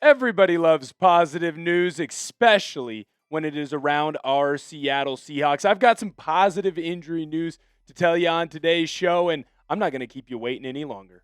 Everybody loves positive news, especially when it is around our Seattle Seahawks. I've got some positive injury news to tell you on today's show, and I'm not going to keep you waiting any longer.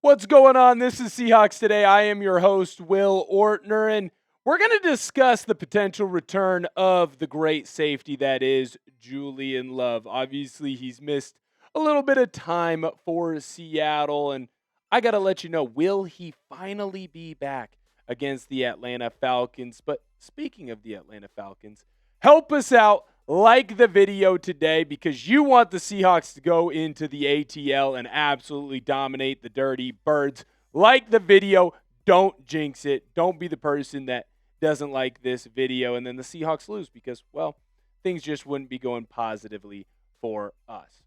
What's going on? This is Seahawks Today. I am your host, Will Ortner, and we're going to discuss the potential return of the great safety that is Julian Love. Obviously, he's missed a little bit of time for Seattle, and I got to let you know, will he finally be back against the Atlanta Falcons? But speaking of the Atlanta Falcons, help us out. Like the video today because you want the Seahawks to go into the ATL and absolutely dominate the Dirty Birds. Like the video. Don't jinx it. Don't be the person that doesn't like this video and then the Seahawks lose because, well, things just wouldn't be going positively for us.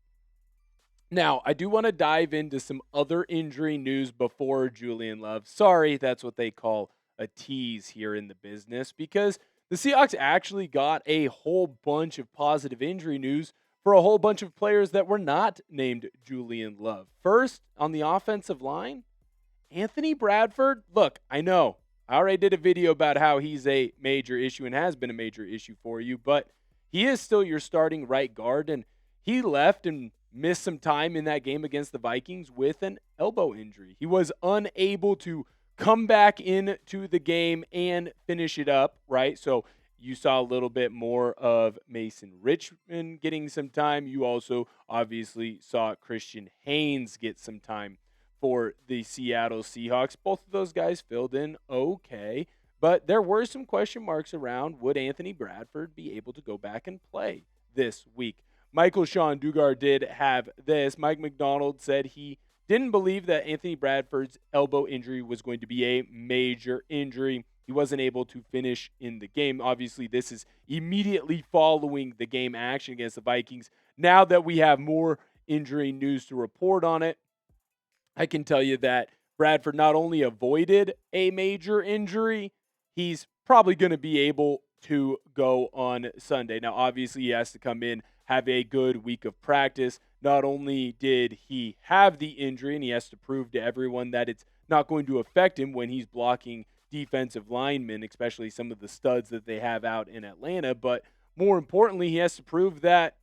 Now, I do want to dive into some other injury news before Julian Love. Sorry, that's what they call a tease here in the business because the Seahawks actually got a whole bunch of positive injury news for a whole bunch of players that were not named Julian Love. First, on the offensive line, Anthony Bradford. Look, I know I already did a video about how he's a major issue and has been a major issue for you, but he is still your starting right guard, and he left and missed some time in that game against the Vikings with an elbow injury. He was unable to come back into the game and finish it up, right? So you saw a little bit more of Mason Richmond getting some time. You also obviously saw Christian Haynes get some time for the Seattle Seahawks. Both of those guys filled in okay, but there were some question marks around would Anthony Bradford be able to go back and play this week. Michael Sean Dugar did have this. Mike Macdonald said he didn't believe that Anthony Bradford's elbow injury was going to be a major injury. He wasn't able to finish in the game. Obviously, this is immediately following the game action against the Vikings. Now that we have more injury news to report on it, I can tell you that Bradford not only avoided a major injury, he's probably going to be able to go on Sunday. Now, obviously, he has to come in, have a good week of practice. Not only did he have the injury, and he has to prove to everyone that it's not going to affect him when he's blocking defensive linemen, especially some of the studs that they have out in Atlanta, but more importantly, he has to prove that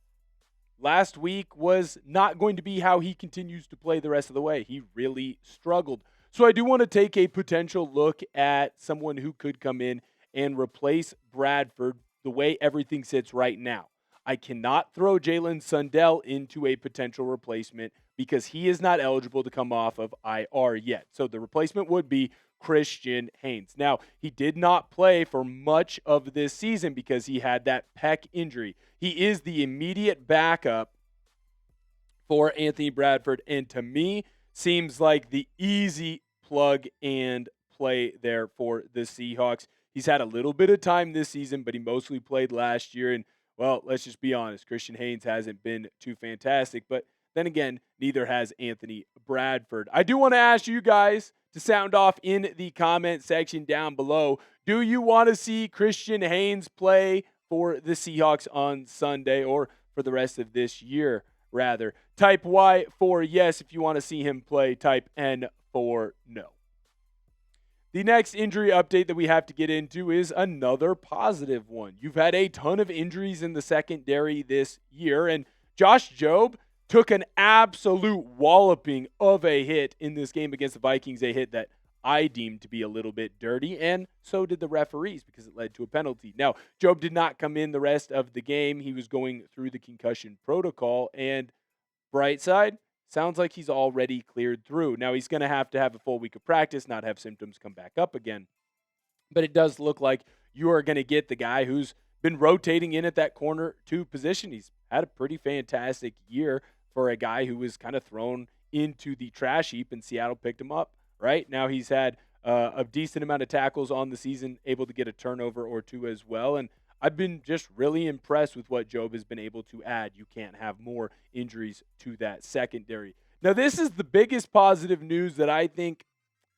last week was not going to be how he continues to play the rest of the way. He really struggled. So I do want to take a potential look at someone who could come in and replace Bradford the way everything sits right now. I cannot throw Jalen Sundell into a potential replacement because he is not eligible to come off of IR yet. So the replacement would be Christian Haynes. Now, he did not play for much of this season because he had that pec injury. He is the immediate backup for Anthony Bradford, and to me, seems like the easy plug and play there for the Seahawks. He's had a little bit of time this season, but he mostly played last year, and well, let's just be honest. Christian Haynes hasn't been too fantastic, but then again, neither has Anthony Bradford. I do want to ask you guys to sound off in the comment section down below. Do you want to see Christian Haynes play for the Seahawks on Sunday or for the rest of this year, rather? Type Y for yes if you want to see him play. Type N for no. The next injury update that we have to get into is another positive one. You've had a ton of injuries in the secondary this year, and Josh Jobe took an absolute walloping of a hit in this game against the Vikings, a hit that I deemed to be a little bit dirty, and so did the referees because it led to a penalty. Now, Jobe did not come in the rest of the game. He was going through the concussion protocol, and bright side, sounds like he's already cleared through. Now, he's going to have a full week of practice, not have symptoms come back up again. But it does look like you are going to get the guy who's been rotating in at that corner 2 position. He's had a pretty fantastic year for a guy who was kind of thrown into the trash heap, and Seattle picked him up, right? Now he's had a decent amount of tackles on the season, able to get a turnover or 2 as well, and I've been just really impressed with what Jobe has been able to add. You can't have more injuries to that secondary. Now, this is the biggest positive news that I think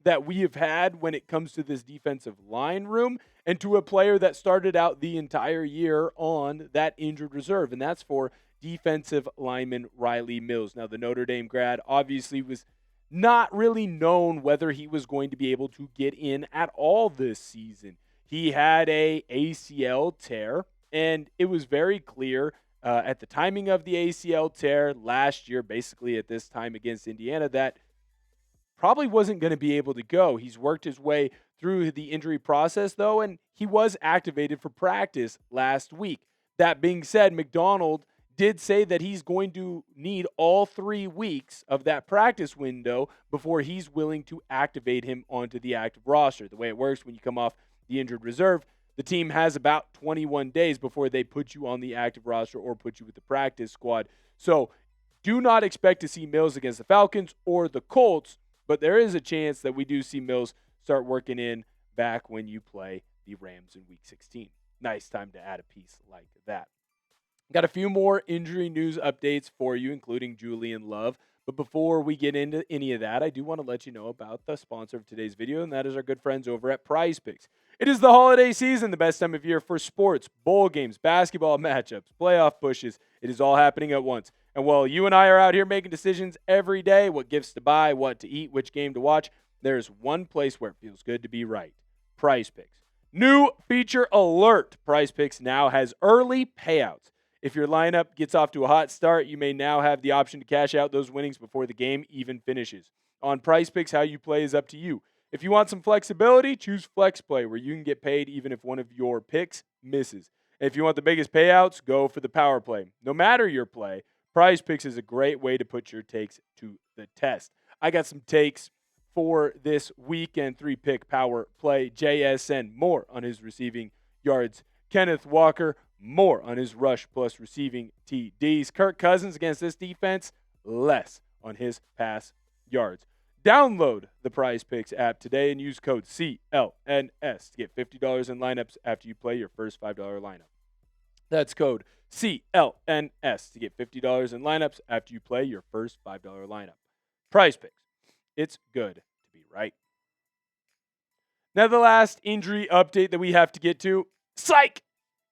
that we have had when it comes to this defensive line room and to a player that started out the entire year on that injured reserve, and that's for defensive lineman Rylie Mills. Now, the Notre Dame grad obviously was not really known whether he was going to be able to get in at all this season. He had a ACL tear, and it was very clear at the timing of the ACL tear last year, basically at this time against Indiana, that probably wasn't going to be able to go. He's worked his way through the injury process, though, and he was activated for practice last week. That being said, Macdonald did say that he's going to need all 3 weeks of that practice window before he's willing to activate him onto the active roster. The way it works when you come off the injured reserve, the team has about 21 days before they put you on the active roster or put you with the practice squad. So do not expect to see Mills against the Falcons or the Colts, but there is a chance that we do see Mills start working in back when you play the Rams in Week 16. Nice time to add a piece like that. Got a few more injury news updates for you, including Julian Love. But before we get into any of that, I do want to let you know about the sponsor of today's video, and that is our good friends over at Prize Picks. It is the holiday season, the best time of year for sports, bowl games, basketball matchups, playoff pushes. It is all happening at once. And while you and I are out here making decisions every day, what gifts to buy, what to eat, which game to watch, there's one place where it feels good to be right. Prize Picks. New feature alert. Prize Picks now has early payouts. If your lineup gets off to a hot start, you may now have the option to cash out those winnings before the game even finishes. On Prize Picks, how you play is up to you. If you want some flexibility, choose Flex Play, where you can get paid even if one of your picks misses. If you want the biggest payouts, go for the Power Play. No matter your play, Prize Picks is a great way to put your takes to the test. I got some takes for this weekend 3-pick Power Play. JSN, more on his receiving yards. Kenneth Walker, more on his rush plus receiving TDs. Kirk Cousins against this defense, less on his pass yards. Download the Prize Picks app today and use code CLNS to get $50 in lineups after you play your first $5 lineup. That's code CLNS to get $50 in lineups after you play your first $5 lineup. Prize Picks. It's good to be right. Now, the last injury update that we have to get to, psych!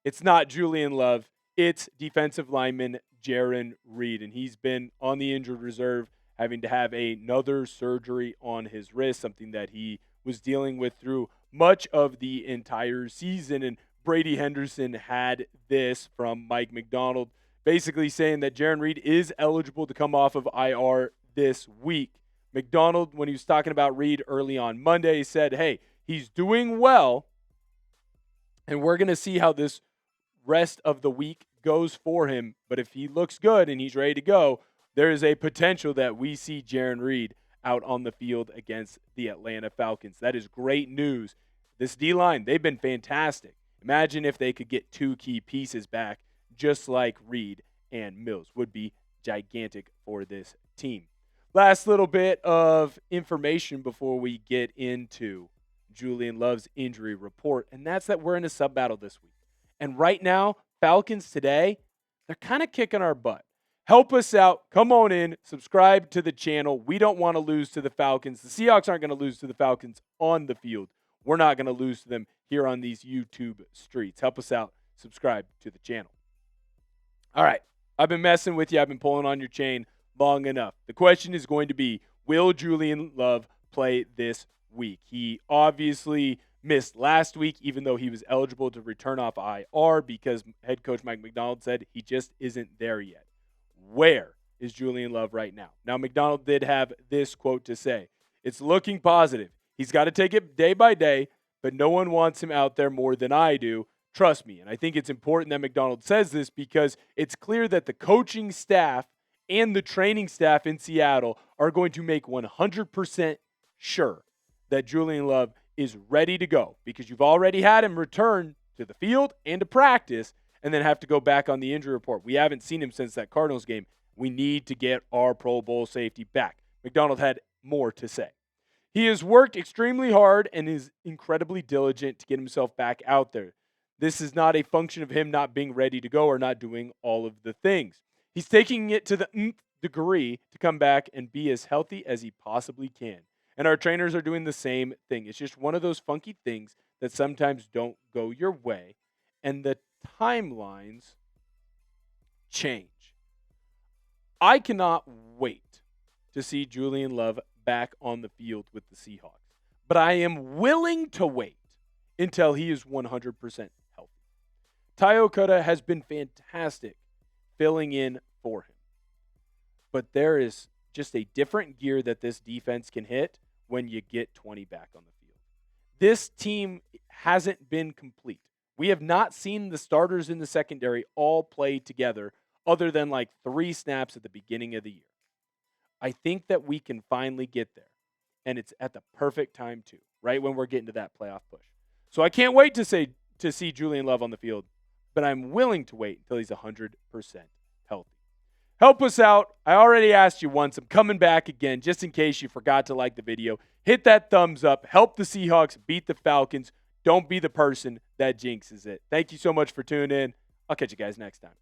It's not Julian Love. It's defensive lineman Jarran Reed, and he's been on the injured reserve, having to have another surgery on his wrist, something that he was dealing with through much of the entire season. And Brady Henderson had this from Mike Macdonald, basically saying that Jarran Reed is eligible to come off of IR this week. Macdonald, when he was talking about Reed early on Monday, said, hey, he's doing well, and we're going to see how this rest of the week goes for him. But if he looks good and he's ready to go, there is a potential that we see Jarran Reed out on the field against the Atlanta Falcons. That is great news. This D-line, they've been fantastic. Imagine if they could get 2 key pieces back, just like Reed and Mills. Would be gigantic for this team. Last little bit of information before we get into Julian Love's injury report, and that's that we're in a sub-battle this week. And right now, Falcons today, they're kind of kicking our butt. Help us out. Come on in. Subscribe to the channel. We don't want to lose to the Falcons. The Seahawks aren't going to lose to the Falcons on the field. We're not going to lose to them here on these YouTube streets. Help us out. Subscribe to the channel. All right. I've been messing with you. I've been pulling on your chain long enough. The question is going to be, will Julian Love play this week? He obviously missed last week, even though he was eligible to return off IR because head coach Mike Macdonald said he just isn't there yet. Where is Julian Love right now? Now, Macdonald did have this quote to say, it's looking positive. He's got to take it day by day, but no one wants him out there more than I do. Trust me. And I think it's important that Macdonald says this because it's clear that the coaching staff and the training staff in Seattle are going to make 100% sure that Julian Love is ready to go, because you've already had him return to the field and to practice and then have to go back on the injury report. We haven't seen him since that Cardinals game. We need to get our Pro Bowl safety back. Macdonald had more to say. He has worked extremely hard and is incredibly diligent to get himself back out there. This is not a function of him not being ready to go or not doing all of the things. He's taking it to the nth degree to come back and be as healthy as he possibly can. And our trainers are doing the same thing. It's just one of those funky things that sometimes don't go your way, and the timelines change. I cannot wait to see Julian Love back on the field with the Seahawks, but I am willing to wait until he is 100% healthy. Tai Okada has been fantastic filling in for him, but there is just a different gear that this defense can hit when you get 20 back on the field. This team hasn't been complete. We have not seen the starters in the secondary all play together other than like 3 snaps at the beginning of the year. I think that we can finally get there, and it's at the perfect time too, right when we're getting to that playoff push. So I can't wait to see Julian Love on the field, but I'm willing to wait until he's 100% healthy. Help us out. I already asked you once. I'm coming back again just in case you forgot to like the video. Hit that thumbs up. Help the Seahawks beat the Falcons. Don't be the person that jinxes it. Thank you so much for tuning in. I'll catch you guys next time.